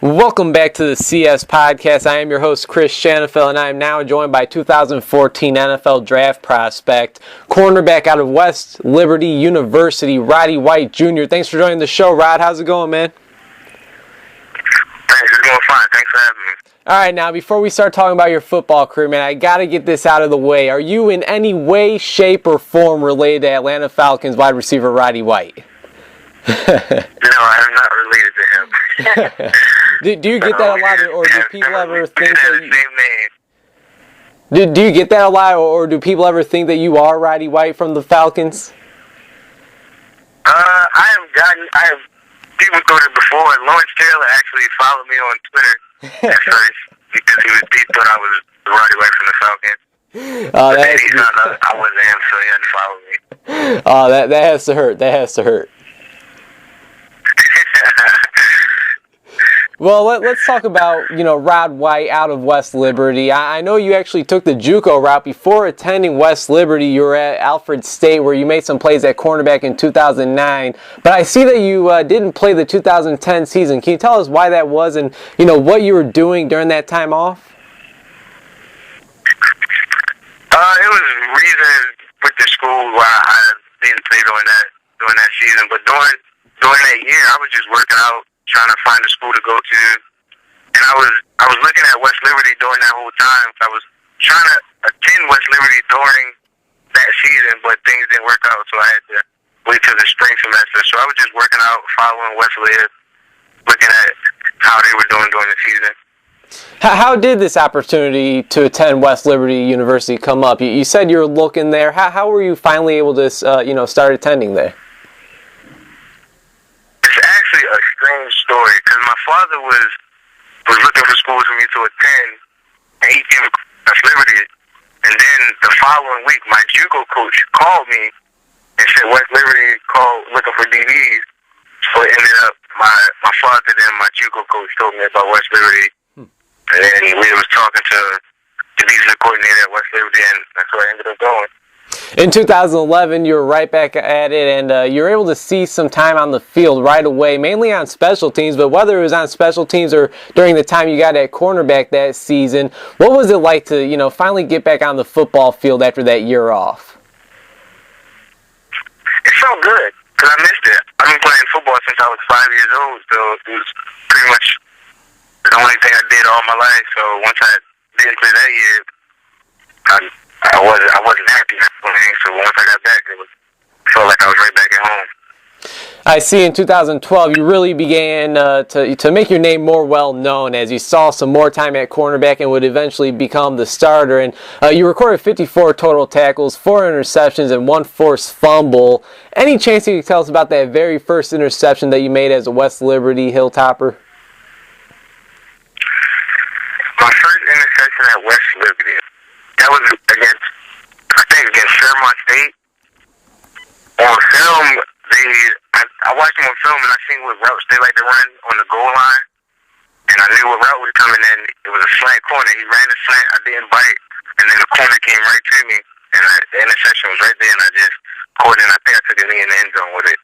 Welcome back to the CS Podcast. I am your host, Chris Shanafel, and I am now joined by 2014 NFL Draft prospect, cornerback out of West Liberty University, Roddy White Jr. Thanks for joining the show, Rod. How's it going, man? Thanks, it's going fine. Thanks for having me. All right, now, before we start talking about your football career, man, I got to get this out of the way. Are you in any way, shape, or form related to Atlanta Falcons wide receiver Roddy White? No, I am not related to him. Do you get that a lot, or do people ever think that the same name? Do you get that a lot, or do people ever think that you are Roddy White from the Falcons? I have people thought it before. Lawrence Taylor actually followed me on Twitter at first because he thought I was Roddy White from the Falcons. But then he found out I wasn't him, so he had to follow me. Oh, that has to hurt. That has to hurt. Well, let's talk about, Rod White out of West Liberty. I know you actually took the JUCO route. Before attending West Liberty, you were at Alfred State, where you made some plays at cornerback in 2009. But I see that you didn't play the 2010 season. Can you tell us why that was and, what you were doing during that time off? It was reasons with the school why I didn't play during that season. But during that year, I was just working out, trying to find a school to go to, and I was looking at West Liberty during that whole time. I was trying to attend West Liberty during that season, but things didn't work out, so I had to wait till the spring semester. So I was just working out, following West Lib, looking at how they were doing during the season. How did this opportunity to attend West Liberty University come up? You said you were looking there. How were you finally able to start attending there? It's actually a strange story because my father was looking for schools for me to attend, and he came to West Liberty. And then the following week, my JUCO coach called me and said West Liberty called looking for DBs. So it ended up my father and my JUCO coach told me about West Liberty, and then we was talking to the defensive coordinator at West Liberty, and that's where I ended up going. In 2011, you were right back at it, and you were able to see some time on the field right away, mainly on special teams, but whether it was on special teams or during the time you got at cornerback that season, what was it like to, finally get back on the football field after that year off? It felt good, because I missed it. I've been playing football since I was 5 years old, so it was pretty much the only thing I did all my life, so once I didn't play that year, I wasn't happy playing, so once I got back, it felt like I was right back at home. I see in 2012 you really began to make your name more well-known as you saw some more time at cornerback and would eventually become the starter. And you recorded 54 total tackles, 4 interceptions, and 1 forced fumble. Any chance you could tell us about that very first interception that you made as a West Liberty Hilltopper? My first interception at West Liberty, that was against Fairmont State. On film, I watched them on film and I seen what routes they like to run on the goal line. And I knew what route was coming in. It was a slant corner. He ran the slant, I didn't bite, and then the corner came right to me. And the interception was right there, and I just caught it, and I think I took a knee in the end zone with it.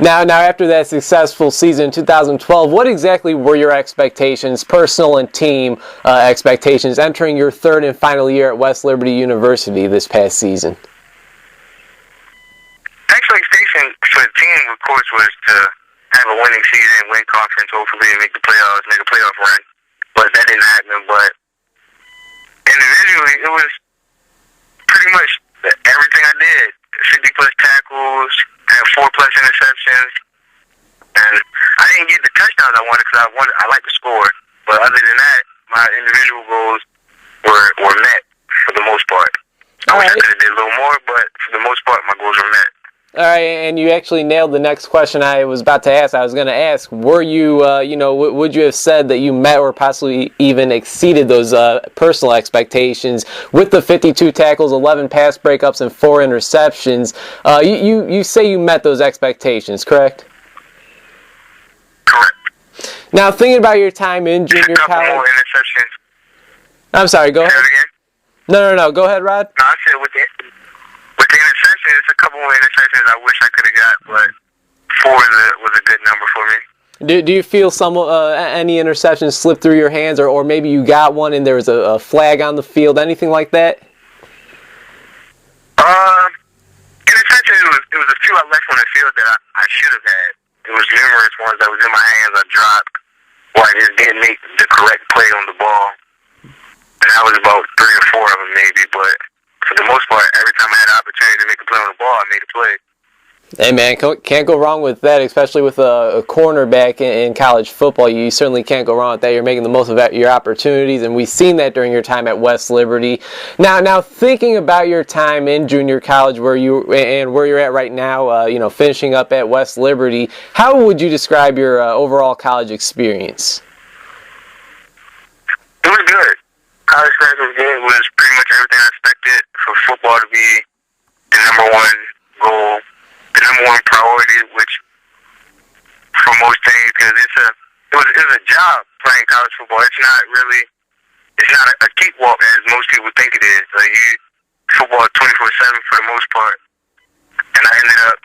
Now, after that successful season in 2012, what exactly were your expectations, personal and team expectations, entering your third and final year at West Liberty University this past season? Expectation for the team, of course, was to have a winning season, win conference, hopefully make the playoffs, make a playoff run. But that didn't happen. But individually, it was pretty much everything I did. 50-plus tackles, had 4-plus interceptions, and I didn't get the touchdowns I wanted because I like to score. But other than that, my individual goals were met for the most part. I wish I could have did a little more, but for the most part, my goals were met. All right, and you actually nailed the next question I was about to ask. I was going to ask, were you, would you have said that you met or possibly even exceeded those personal expectations with the 52 tackles, 11 pass breakups, and 4 interceptions? You say you met those expectations, correct? Correct. Now, thinking about your time in junior college... A couple more interceptions. I'm sorry, go ahead. Say it again? No. Go ahead, Rod. No, I said with the interceptions, a couple more interceptions I wish I could have got, but 4 was a good number for me. Do you feel any interceptions slip through your hands, or maybe you got one and there was a flag on the field, anything like that? Interceptions, it was a few I left on the field that I should have had. It was numerous ones that was in my hands I dropped, or I just didn't make the correct play on the ball. And that was about 3 or 4 of them maybe, but for the most part, every time I had an opportunity to make a play on the ball, I made a play. Hey man, can't go wrong with that, especially with a cornerback in college football. You certainly can't go wrong with that. You're making the most of your opportunities, and we've seen that during your time at West Liberty. Now thinking about your time in junior college, where you're at right now, finishing up at West Liberty, how would you describe your overall college experience? It was good. College experience was good. It was pretty much everything I expected for football to be the number one goal. The number one priority, which for most things, because it was a job playing college football. It's not a cakewalk as most people think it is. Like football 24/7 for the most part. And I ended up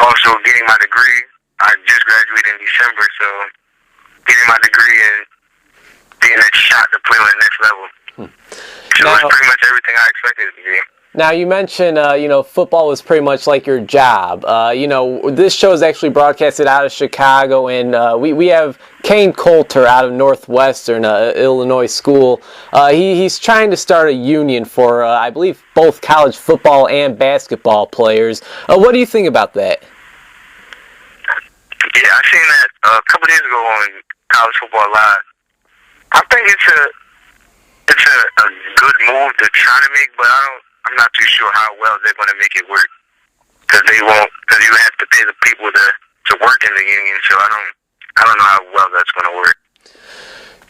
also getting my degree. I just graduated in December, so getting my degree and being a shot to play on the next level. So it was pretty much everything I expected it to be. Now, you mentioned, football was pretty much like your job. This show is actually broadcasted out of Chicago, and we have Kane Coulter out of Northwestern, Illinois school. He's trying to start a union for, I believe, both college football and basketball players. What do you think about that? Yeah, I seen that a couple days ago on College Football Live. I think it's a good move to try to make, but I'm not too sure how well they're going to make it work, because you have to pay the people to work in the union. So I don't know how well that's going to work.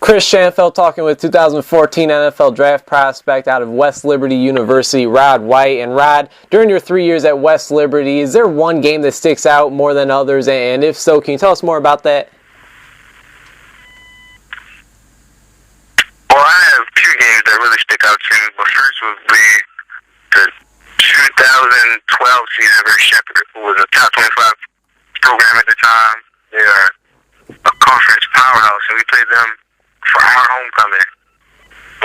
Chris Schanfeld talking with 2014 NFL draft prospect out of West Liberty University, Rod White. And Rod, during your 3 years at West Liberty, is there one game that sticks out more than others? And if so, can you tell us more about that? Well, I have 2 games that really stick out to me, but first would be the 2012 season versus Shepherd, who was a top 25 program at the time. They are a conference powerhouse, and we played them for our homecoming.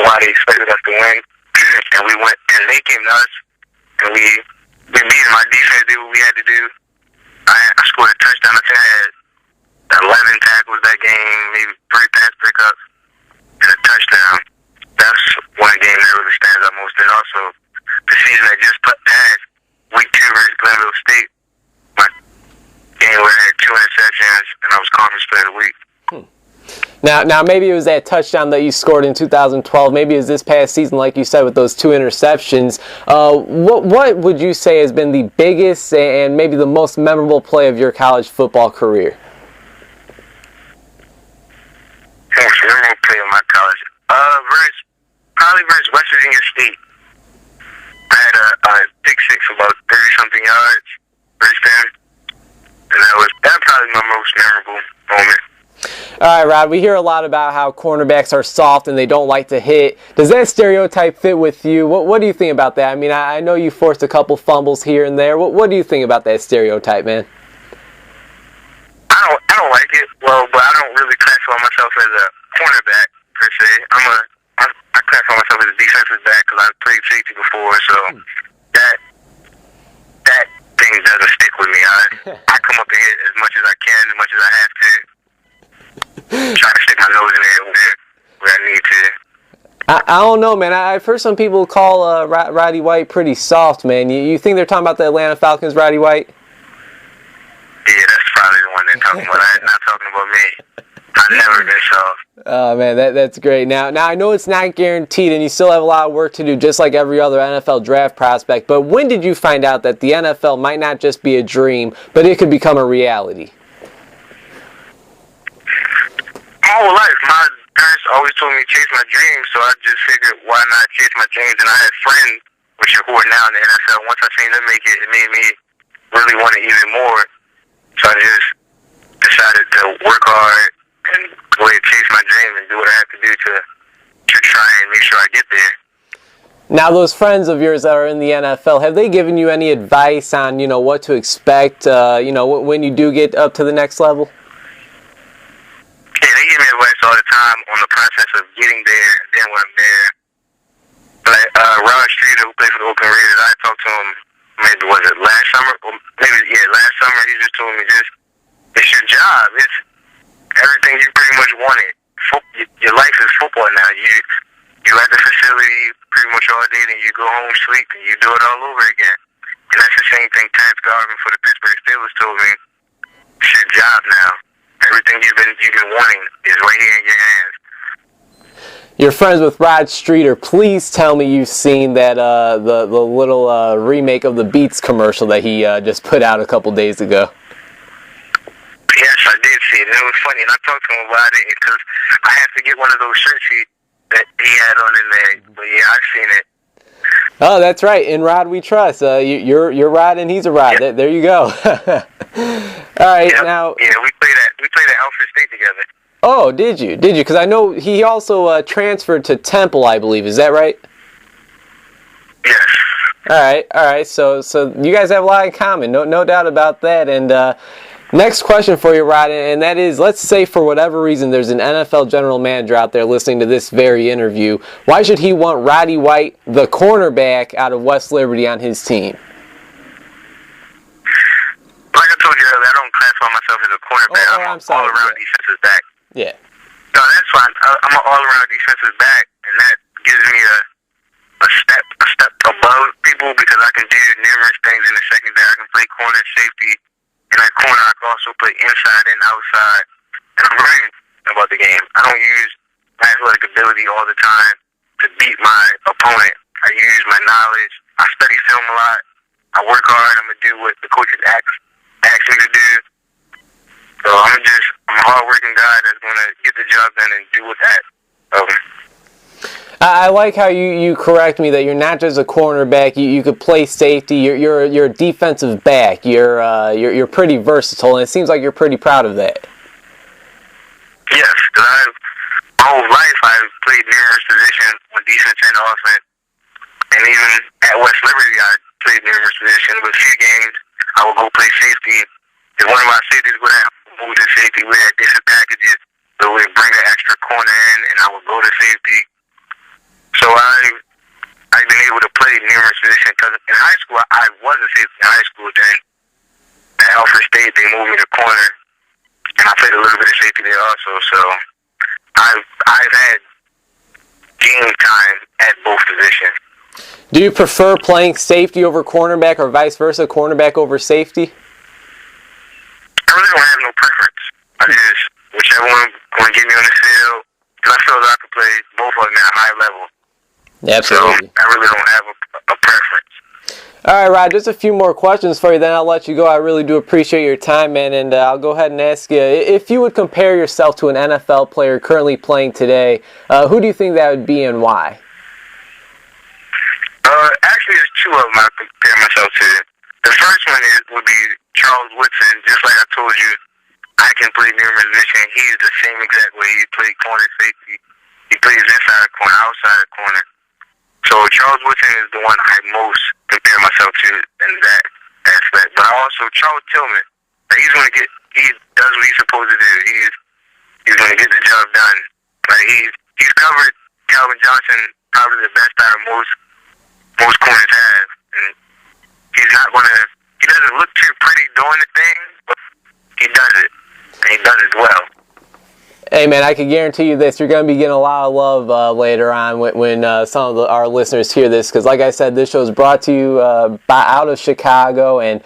Why they expected us to win, and we went, and they came to us, and we beat them. My defense did what we had to do. I scored a touchdown. I think I had 11 tackles that game, maybe 3 pass pickups, and a touchdown. That's one game that really stands out most. And also, the season that just passed, week 2 versus Glenville State, my game where I had 2 interceptions, and I was conference player of the week. Now, maybe it was that touchdown that you scored in 2012. Maybe it was this past season, like you said, with those 2 interceptions. What would you say has been the biggest and maybe the most memorable play of your college football career? Most memorable play of my college? Probably versus West Virginia State. I had a pick 6 about 30-something yards versus them, and that probably my most memorable moment. All right, Rod, we hear a lot about how cornerbacks are soft and they don't like to hit. Does that stereotype fit with you? What do you think about that? I mean, I know you forced a couple fumbles here and there. What do you think about that stereotype, man? I don't like it. Well, but I don't really classify myself as a cornerback per se. I classify myself as a defensive back because I've played safety before, so that thing doesn't stick with me. I come up and hit as much as I can, as much as I have to. Try to stick my nose in there where I need to. I don't know, man. I've heard some people call Roddy White pretty soft, man. You think they're talking about the Atlanta Falcons, Roddy White? Yeah, that's probably the one they're talking about. I'm not talking about me. I've never been soft. Oh, man, that's great. Now, I know it's not guaranteed, and you still have a lot of work to do, just like every other NFL draft prospect, but when did you find out that the NFL might not just be a dream, but it could become a reality? My whole life, my parents always told me to chase my dreams, so I just figured, why not chase my dreams? And I had friends, who are now in the NFL. Once I seen them make it, it made me really want it even more. So I just decided to work hard and go ahead and chase my dream and do what I have to do to try and make sure I get there. Now, those friends of yours that are in the NFL, have they given you any advice on, what to expect, when you do get up to the next level? give me advice all the time on the process of getting there, and then when I'm there. Like Rod Streeter, who plays for the Oakland Raiders, I talked to him maybe was it last summer? Or maybe last summer. He just told me it's your job. It's everything you pretty much wanted. Your life is football now. You at the facility pretty much all day, then you go home, sleep, and you do it all over again. And that's the same thing Terrence Garvin for the Pittsburgh Steelers told me. It's your job now. Everything you've been wanting is right here in your hands. You're friends with Rod Streeter. Please tell me you've seen that the little remake of the Beats commercial that he just put out a couple days ago. Yes, I did see it. And it was funny, and I talked to him about it because I had to get one of those shirts that he had on in there. But yeah, I've seen it. Oh, that's right. In Rod we trust. You're Rod and he's a Rod. Yep. There you go. All right, yep. now. Yeah, we played at Alfred State together. Oh, did you? Because I know he also transferred to Temple, I believe. Is that right? Yes. All right. So you guys have a lot in common. No doubt about that. And next question for you, Rod, and that is, let's say for whatever reason there's an NFL general manager out there listening to this very interview. Why should he want Roddy White, the cornerback out of West Liberty, on his team? Like I told you earlier, I don't classify myself as a cornerback. I'm an all-around defensive back. Yeah. No, that's fine. I'm an all-around defensive back, and that gives me a step above people because I can do numerous things in the secondary. I can play corner, safety. In that corner, I can also play inside and outside. And I'm learning about the game. I don't use my athletic ability all the time to beat my opponent. I use my knowledge. I study film a lot. I work hard. I'm going to do what the coaches ask me to do. So I'm a hard-working guy that's going to get the job done and do with that. I like how you correct me that you're not just a cornerback. You could play safety. You're a defensive back. You're pretty versatile, and it seems like you're pretty proud of that. Yes, because my whole life I've played numerous positions on defense and offense, and even at West Liberty I played numerous positions. With a few games, I would go play safety. If one of my safeties would have moved to safety, we had different packages, so we'd bring an extra corner in, and I would go to safety. So I've been able to play numerous positions, because in high school, I was a safety in high school. Then at Alfred State, they moved me to corner, and I played a little bit of safety there also. So I've had game time at both positions. Do you prefer playing safety over cornerback or vice versa, cornerback over safety? I really don't have no preference. I just, whichever one will get me on the field, because I feel that I can play both of them at a high level. Absolutely. So I really don't have a preference. All right, Rod, just a few more questions for you, then I'll let you go. I really do appreciate your time, man, and I'll go ahead and ask you, if you would compare yourself to an NFL player currently playing today, who do you think that would be and why? Actually, there's two of them I compare myself to. The first one would be Charles Woodson. Just like I told you, I can play numerous positions. He's the same exact way. He plays corner safety. He plays inside the corner, outside the corner. So Charles Woodson is the one I most compare myself to in that aspect. But also Charles Tillman, he does what he's supposed to do. He's going to get the job done. Like he's covered Calvin Johnson probably the best out of most corners have. And he doesn't look too pretty doing the thing, but he does it. And he does it well. Hey, man, I can guarantee you this. You're going to be getting a lot of love later on when some of our listeners hear this. Because, like I said, this show is brought to you out of Chicago. And,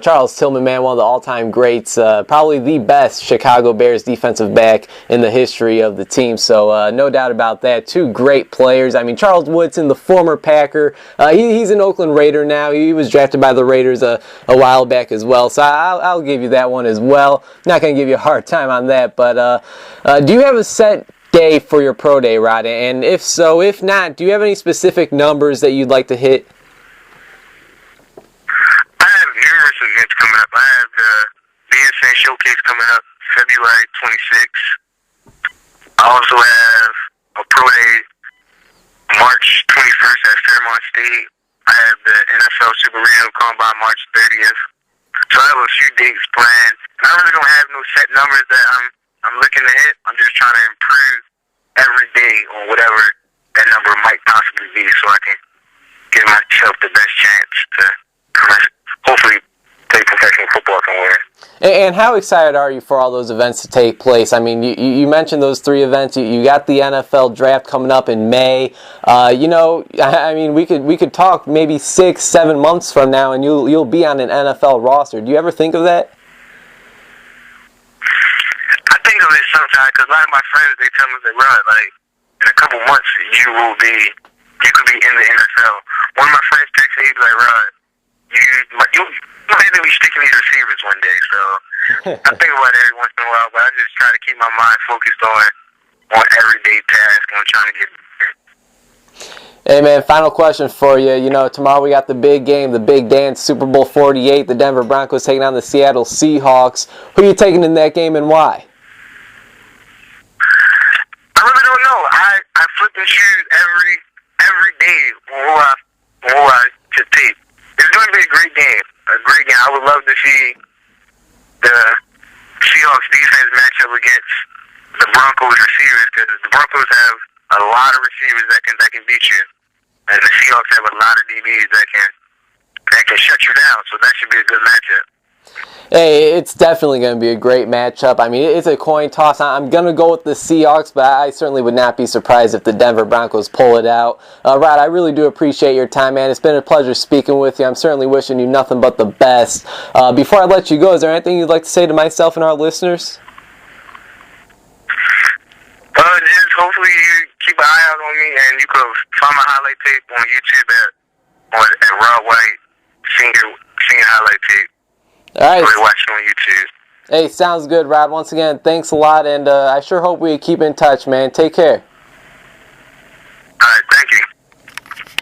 Charles Tillman, man, one of the all-time greats. Probably the best Chicago Bears defensive back in the history of the team. So, no doubt about that. Two great players. I mean, Charles Woodson, the former Packer. He's an Oakland Raider now. He was drafted by the Raiders a while back as well. So, I'll give you that one as well. Not going to give you a hard time on that. But... do you have a set day for your pro day, Roddy? And if so, if not, do you have any specific numbers that you'd like to hit? I have numerous events coming up. I have the BSN Showcase coming up February 26th. I also have a pro day March 21st at Fairmont State. I have the NFL Super Regional Combine March 30th. So I have a few dates planned. I really don't have no set numbers that I'm looking to hit. I'm just trying trying to improve every day on whatever that number might possibly be, so I can give myself the best chance to hopefully play professional football somewhere. And how excited are you for all those events to take place? I mean, you mentioned those 3 events. You got the NFL draft coming up in May. You know, I mean, we could talk maybe 6-7 months from now, and you'll be on an NFL roster. Do you ever think of that? I think of it sometimes because a lot of my friends, they tell me that, Rod, like in a couple months you could be in the NFL. One of my friends texted me, he's like, Rod, you maybe we sticking these receivers one day. So I think about it every once in a while, but I just try to keep my mind focused on everyday tasks and trying to get. Hey man, final question for you. You know, tomorrow we got the big game, the big dance, Super Bowl 48. The Denver Broncos taking on the Seattle Seahawks. Who are you taking in that game and why? I really don't know. I flip and choose every day who I should take. It's going to be a great game. A great game. I would love to see the Seahawks defense match up against the Broncos receivers, because the Broncos have a lot of receivers that can beat you, and the Seahawks have a lot of DBs that can shut you down. So that should be a good matchup. Hey, it's definitely going to be a great matchup. I mean, it's a coin toss. I'm going to go with the Seahawks, but I certainly would not be surprised if the Denver Broncos pull it out. Rod, I really do appreciate your time, man. It's been a pleasure speaking with you. I'm certainly wishing you nothing but the best. Before I let you go, is there anything you'd like to say to myself and our listeners? Just hopefully you keep an eye out on me, and you can find my highlight tape on YouTube at Rod White Senior Highlight Tape. All right. We're watching on YouTube. Hey, sounds good, Rod. Once again, thanks a lot, and I sure hope we keep in touch, man. Take care.